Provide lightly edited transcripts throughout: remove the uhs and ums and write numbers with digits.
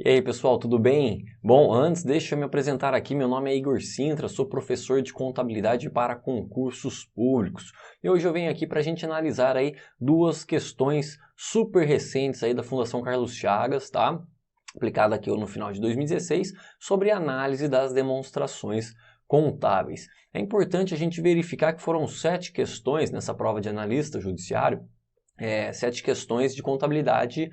E aí pessoal, tudo bem? Bom, antes deixa eu me apresentar aqui, meu nome é Igor Sintra, sou professor de contabilidade para concursos públicos. E hoje eu venho aqui para a gente analisar aí duas questões super recentes aí da Fundação Carlos Chagas, tá? Aplicada aqui no final de 2016, sobre análise das demonstrações contábeis. É importante a gente verificar que foram 7 questões nessa prova de analista judiciário, 7 questões de contabilidade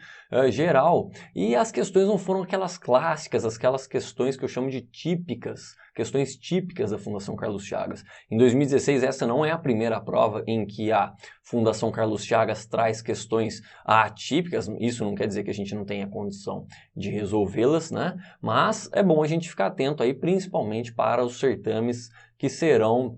geral. E as questões não foram aquelas clássicas, aquelas questões que eu chamo de típicas, questões típicas da Fundação Carlos Chagas. Em 2016, essa não é a primeira prova em que a Fundação Carlos Chagas traz questões atípicas. Isso não quer dizer que a gente não tenha condição de resolvê-las, né? Mas é bom a gente ficar atento aí, principalmente para os certames que serão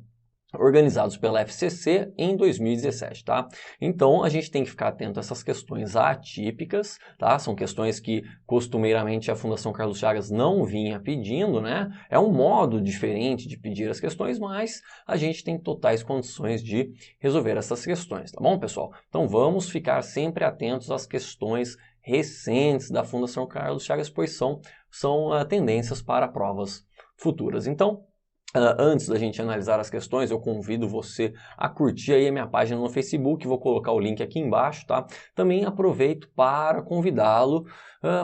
organizados pela FCC em 2017, tá? Então, a gente tem que ficar atento a essas questões atípicas, tá? São questões que costumeiramente a Fundação Carlos Chagas não vinha pedindo, né? É um modo diferente de pedir as questões, mas a gente tem totais condições de resolver essas questões, tá bom, pessoal? Então, vamos ficar sempre atentos às questões recentes da Fundação Carlos Chagas, pois são tendências para provas futuras. Então, antes da gente analisar as questões, eu convido você a curtir aí a minha página no Facebook, vou colocar o link aqui embaixo, tá? Também aproveito para convidá-lo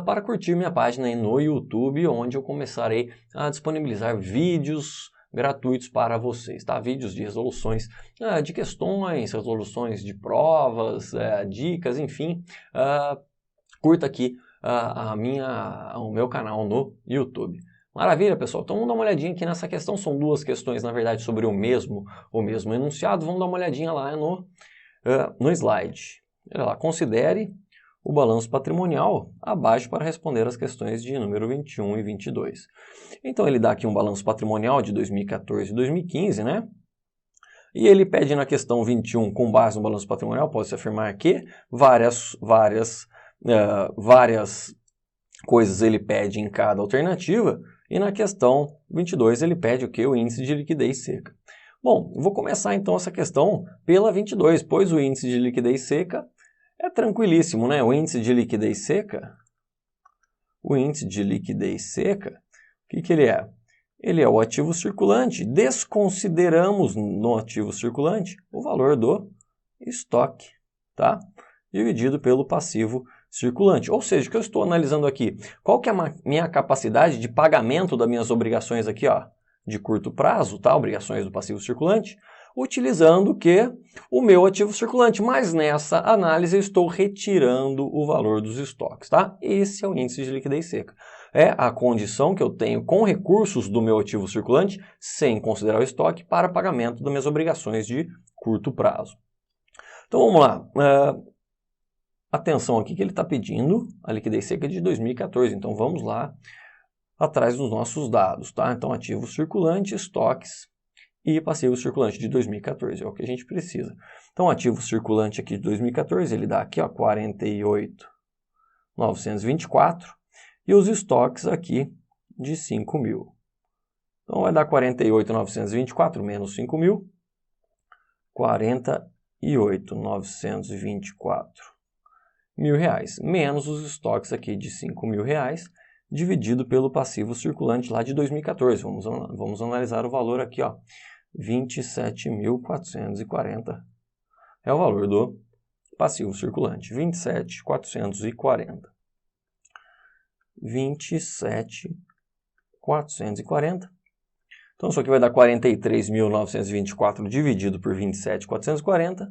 para curtir minha página aí no YouTube, onde eu começarei a disponibilizar vídeos gratuitos para vocês, tá? Vídeos de resoluções de questões, resoluções de provas, dicas, enfim. Curta aqui o meu canal no YouTube. Maravilha, pessoal. Então vamos dar uma olhadinha aqui nessa questão. São duas questões, na verdade, sobre o mesmo enunciado. Vamos dar uma olhadinha lá no slide. Olha lá, considere o balanço patrimonial abaixo para responder as questões de número 21 e 22. Então ele dá aqui um balanço patrimonial de 2014 e 2015, né? E ele pede na questão 21, com base no balanço patrimonial, pode-se afirmar que várias coisas ele pede em cada alternativa. E na questão 22 ele pede o quê? O índice de liquidez seca. Bom, eu vou começar então essa questão pela 22, pois o índice de liquidez seca é tranquilíssimo, né? O índice de liquidez seca, o que ele é? Ele é o ativo circulante. Desconsideramos no ativo circulante o valor do estoque, tá? Dividido pelo passivo circulante. Ou seja, o que eu estou analisando aqui, qual que é a minha capacidade de pagamento das minhas obrigações aqui, ó, de curto prazo, tá? Obrigações do passivo circulante, utilizando o meu ativo circulante. Mas nessa análise eu estou retirando o valor dos estoques, tá? Esse é o índice de liquidez seca. É a condição que eu tenho com recursos do meu ativo circulante, sem considerar o estoque, para pagamento das minhas obrigações de curto prazo. Então vamos lá. Atenção aqui que ele está pedindo a liquidez seca de 2014, então vamos lá atrás dos nossos dados, tá? Então ativo circulante, estoques e passivo circulante de 2014, é o que a gente precisa. Então ativo circulante aqui de 2014, ele dá aqui, ó, 48.924 e os estoques aqui de 5.000. Então vai dar 48.924 menos 5.000, 48.924 R$1.000, menos os estoques aqui de R$5.000, dividido pelo passivo circulante lá de 2014. Vamos analisar o valor aqui, ó, 27.440 é o valor do passivo circulante, 27.440. 27.440. Então isso aqui vai dar 43.924 dividido por 27.440.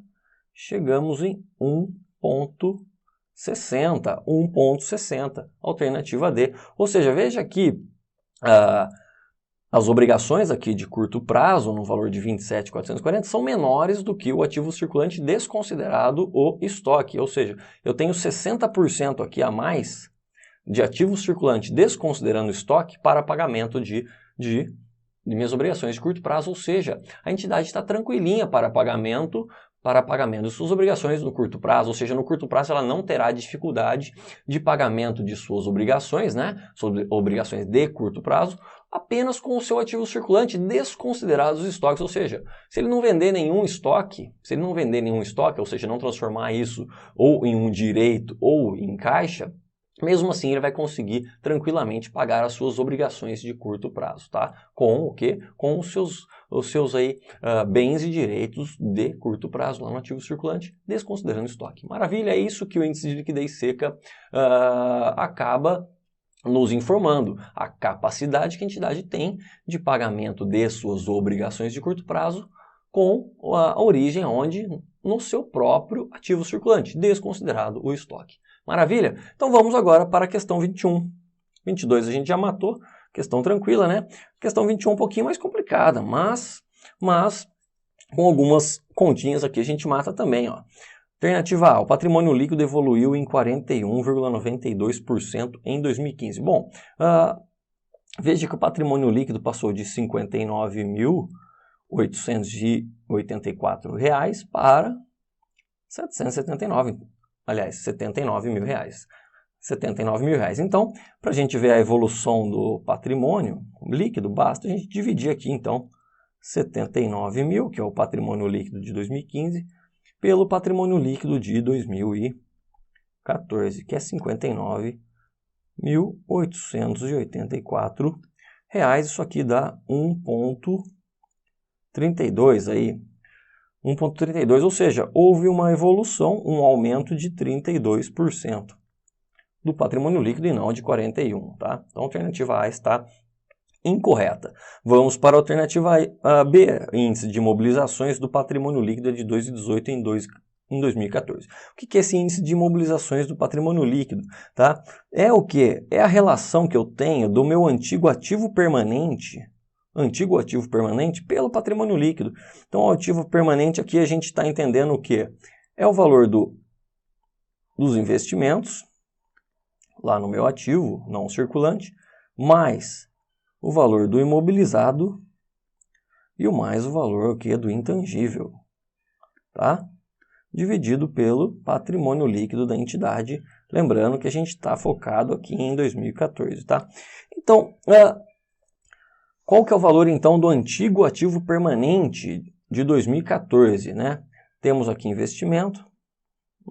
Chegamos em 1,60, alternativa D. Ou seja, veja que as obrigações aqui de curto prazo, no valor de 27.440, são menores do que o ativo circulante desconsiderado o estoque. Ou seja, eu tenho 60% aqui a mais de ativo circulante desconsiderando o estoque para pagamento de minhas obrigações de curto prazo. Ou seja, a entidade está tranquilinha para pagamento de suas obrigações no curto prazo, ou seja, no curto prazo ela não terá dificuldade de pagamento de suas obrigações, né, sobre obrigações de curto prazo, apenas com o seu ativo circulante desconsiderados os estoques, ou seja, se ele não vender nenhum estoque, ou seja, não transformar isso ou em um direito ou em caixa, mesmo assim ele vai conseguir tranquilamente pagar as suas obrigações de curto prazo, tá? Com o quê? Com os seus aí, bens e direitos de curto prazo lá no ativo circulante, desconsiderando estoque. Maravilha, é isso que o índice de liquidez seca acaba nos informando, a capacidade que a entidade tem de pagamento de suas obrigações de curto prazo com a origem onde? No seu próprio ativo circulante, desconsiderado o estoque. Maravilha? Então vamos agora para a questão 21. 22 a gente já matou, questão tranquila, né? Questão 21 um pouquinho mais complicada, mas com algumas continhas aqui a gente mata também, ó. Alternativa A, o patrimônio líquido evoluiu em 41,92% em 2015. Bom, veja que o patrimônio líquido passou de R$ 59.884 para 779, aliás, 79 mil reais. 79 mil reais. Então, para a gente ver a evolução do patrimônio líquido, basta a gente dividir aqui, então, 79 mil, que é o patrimônio líquido de 2015, pelo patrimônio líquido de 2014, que é R$ 59.884. Isso aqui dá 1,32 aí. 1,32, ou seja, houve uma evolução, um aumento de 32% do patrimônio líquido e não de 41%, tá? Então a alternativa A está incorreta. Vamos para a alternativa B, índice de imobilizações do patrimônio líquido de 2,18 em 2014. O que é esse índice de imobilizações do patrimônio líquido? Tá? É o que? É a relação que eu tenho do meu antigo ativo permanente pelo patrimônio líquido. Então, o ativo permanente aqui a gente está entendendo o que? É o valor dos investimentos, lá no meu ativo não circulante, mais o valor do imobilizado e o mais o valor do intangível, tá? Dividido pelo patrimônio líquido da entidade, lembrando que a gente está focado aqui em 2014, tá? Então, qual que é o valor então do antigo ativo permanente de 2014, né? Temos aqui investimento, R$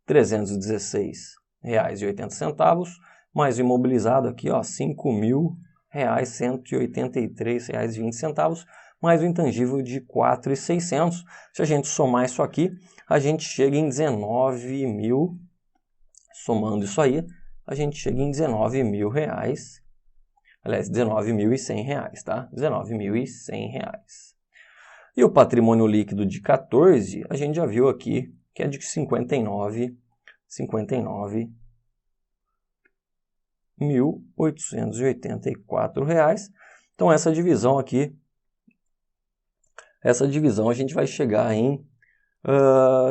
9.316,80, mais o imobilizado aqui, ó, R$ 5.183,20, mais o intangível de R$ 4.600. Se a gente somar isso aqui, a gente chega em 19 mil, somando isso aí, a gente chega em 19 mil reais, aliás, 19.100 reais, tá? 19.100 reais. E o patrimônio líquido de 14, a gente já viu aqui, que é de 59.884 reais. Então essa divisão aqui, a gente vai chegar em,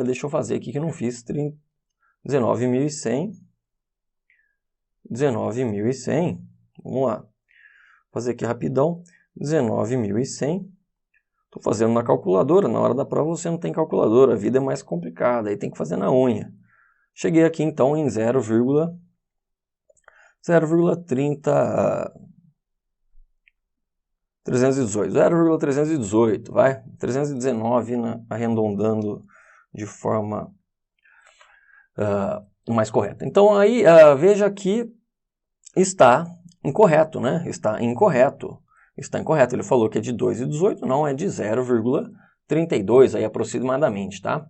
deixa eu fazer aqui que eu não fiz, 19.100, vamos lá, fazer aqui rapidão, 19.100, estou fazendo na calculadora, na hora da prova você não tem calculadora, a vida é mais complicada, aí tem que fazer na unha. Cheguei aqui então em 0,318, vai, 319 arredondando de forma mais correta. Então aí veja que está incorreto, né? Está incorreto. Ele falou que é de 2,18, não, é de 0,32 aí aproximadamente, tá?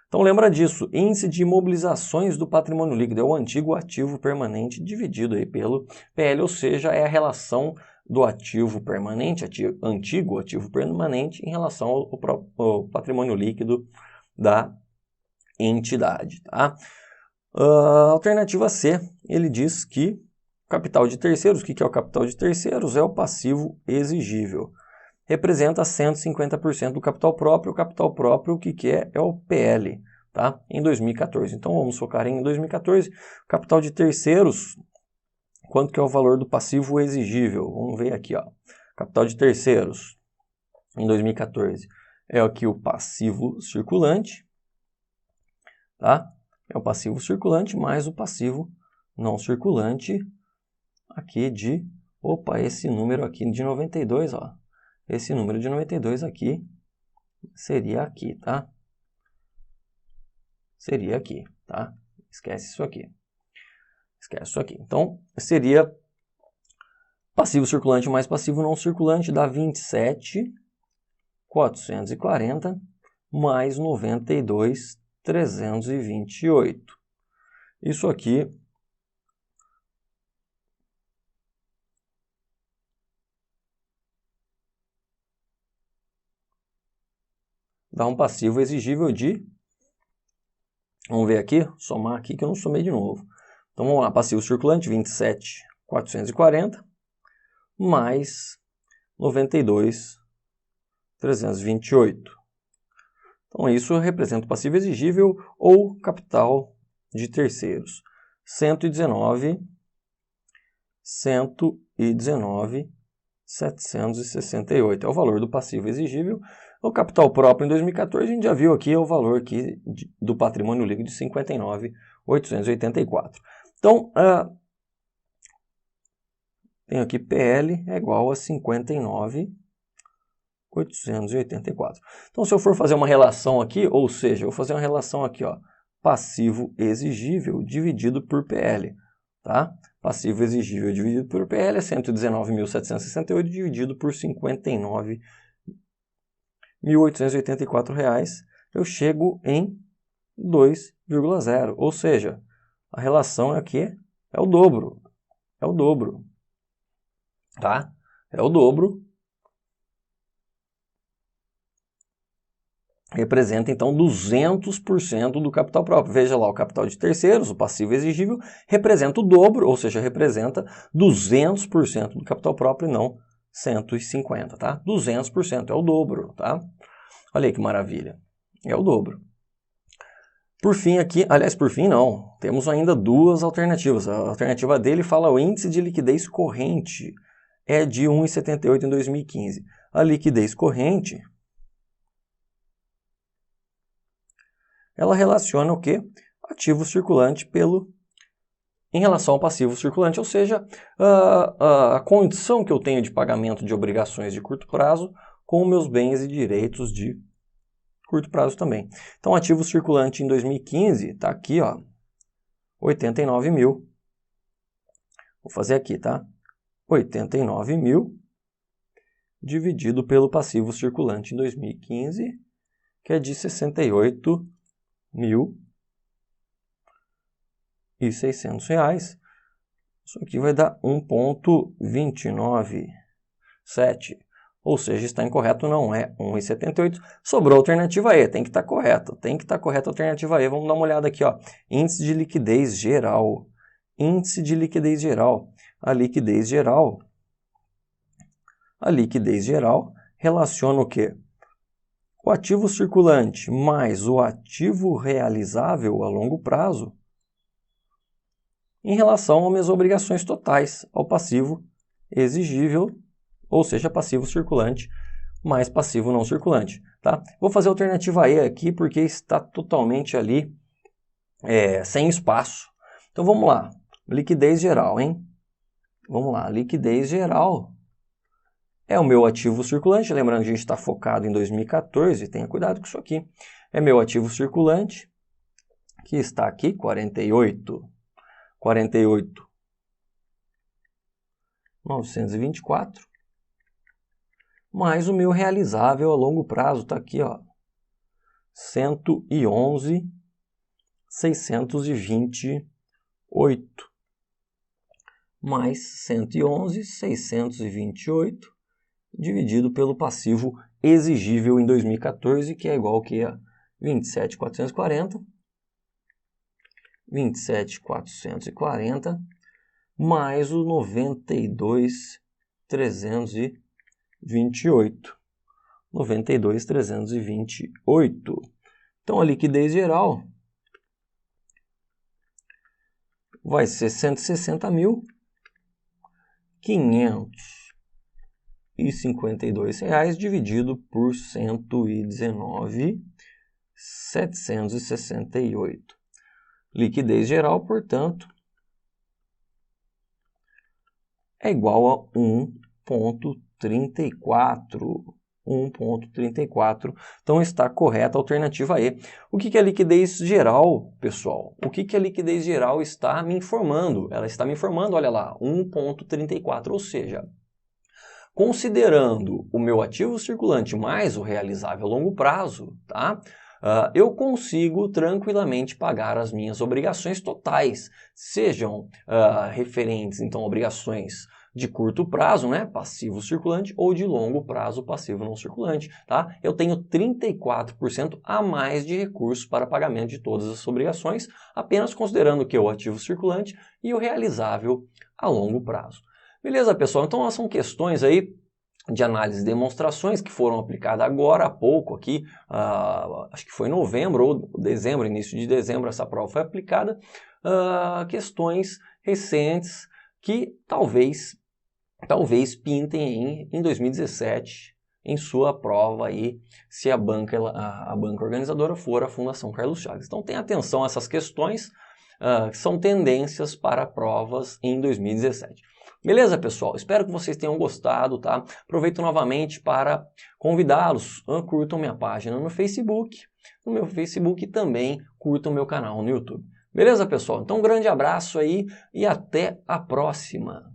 Então lembra disso, índice de imobilizações do patrimônio líquido é o antigo ativo permanente dividido aí pelo PL, ou seja, é a relação do ativo permanente, antigo ativo permanente em relação ao patrimônio líquido da entidade, tá? Alternativa C, ele diz que capital de terceiros, o que é o capital de terceiros? É o passivo exigível. Representa 150% do capital próprio. O capital próprio, o que é? É o PL, tá? Em 2014. Então, vamos focar em 2014. Capital de terceiros, quanto que é o valor do passivo exigível? Vamos ver aqui, ó. Capital de terceiros, em 2014, é aqui o passivo circulante, tá? É o passivo circulante mais o passivo não circulante aqui de... Opa, esse número aqui de 92, ó. Esse número de 92 aqui seria aqui, tá? Seria aqui, tá? Esquece isso aqui. Esquece isso aqui. Então, seria passivo circulante mais passivo não circulante dá 27.440 mais 92.328. Isso aqui dá um passivo exigível de... Vamos ver aqui, somar aqui que eu não somei de novo. Então vamos lá, passivo circulante 27.440 mais 92.328. Então isso representa o passivo exigível ou capital de terceiros. 119.768 é o valor do passivo exigível. O capital próprio em 2014 a gente já viu aqui, é o valor aqui do patrimônio líquido de 59.884. Então, tenho aqui PL é igual a 59.884. Então, se eu for fazer uma relação aqui, ou seja, eu vou fazer uma relação aqui, ó, passivo exigível dividido por PL, tá? Passivo exigível dividido por PL é 119.768 dividido por 59.884 reais. Eu chego em 2,0, ou seja, a relação aqui é o dobro, tá? É o dobro. Representa, então, 200% do capital próprio. Veja lá, o capital de terceiros, o passivo exigível, representa o dobro, ou seja, representa 200% do capital próprio e não 150%, tá? 200% é o dobro, tá? Olha aí que maravilha. É o dobro. Por fim aqui, aliás, por fim não, temos ainda duas alternativas. A alternativa dele fala o índice de liquidez corrente é de 1,78 em 2015. A liquidez corrente... ela relaciona o quê? Ativo circulante em relação ao passivo circulante, ou seja, a condição que eu tenho de pagamento de obrigações de curto prazo com meus bens e direitos de curto prazo também. Então, ativo circulante em 2015 está aqui, ó, 89 mil. Vou fazer aqui, tá? 89 mil dividido pelo passivo circulante em 2015, que é de 68.600 reais. Isso aqui vai dar 1,297. Ou seja, está incorreto, não é 1,78. Sobrou a alternativa E, tem que estar correto. Tem que estar correta a alternativa E. Vamos dar uma olhada aqui, ó. Índice de liquidez geral. Índice de liquidez geral. A liquidez geral relaciona o quê? O ativo circulante mais o ativo realizável a longo prazo em relação às minhas obrigações totais, ao passivo exigível, ou seja, passivo circulante mais passivo não circulante. Tá? Vou fazer a alternativa E aqui porque está totalmente ali sem espaço. Então vamos lá, liquidez geral, hein? Vamos lá, liquidez geral é o meu ativo circulante, lembrando que a gente está focado em 2014, tenha cuidado com isso aqui. É meu ativo circulante, que está aqui, 48.924, mais o meu realizável a longo prazo, está aqui, ó, 111.628, mais 111.628, dividido pelo passivo exigível em 2014, que é igual que a 27.440, 27.440, mais o 92.328. 92.328. Então, a liquidez geral vai ser 160.552 reais dividido por 119.768. Liquidez geral, portanto, é igual a 1,34. 1,34. Então está correta a alternativa E. O que é liquidez geral, pessoal? O que a liquidez geral está me informando? Ela está me informando, olha lá, 1,34, ou seja, considerando o meu ativo circulante mais o realizável a longo prazo, tá? Eu consigo tranquilamente pagar as minhas obrigações totais, sejam referentes, então, obrigações de curto prazo, né, passivo circulante, ou de longo prazo, passivo não circulante, tá? Eu tenho 34% a mais de recursos para pagamento de todas as obrigações, apenas considerando que o ativo circulante e o realizável a longo prazo. Beleza, pessoal? Então, são questões aí de análise e demonstrações que foram aplicadas agora há pouco aqui, acho que foi em novembro ou dezembro, início de dezembro essa prova foi aplicada, questões recentes que talvez pintem em 2017 em sua prova aí, se a banca organizadora for a Fundação Carlos Chagas. Então tenha atenção a essas questões, que são tendências para provas em 2017. Beleza, pessoal? Espero que vocês tenham gostado, tá? Aproveito novamente para convidá-los, curtam minha página no Facebook, e também curtam meu canal no YouTube. Beleza, pessoal? Então um grande abraço aí e até a próxima!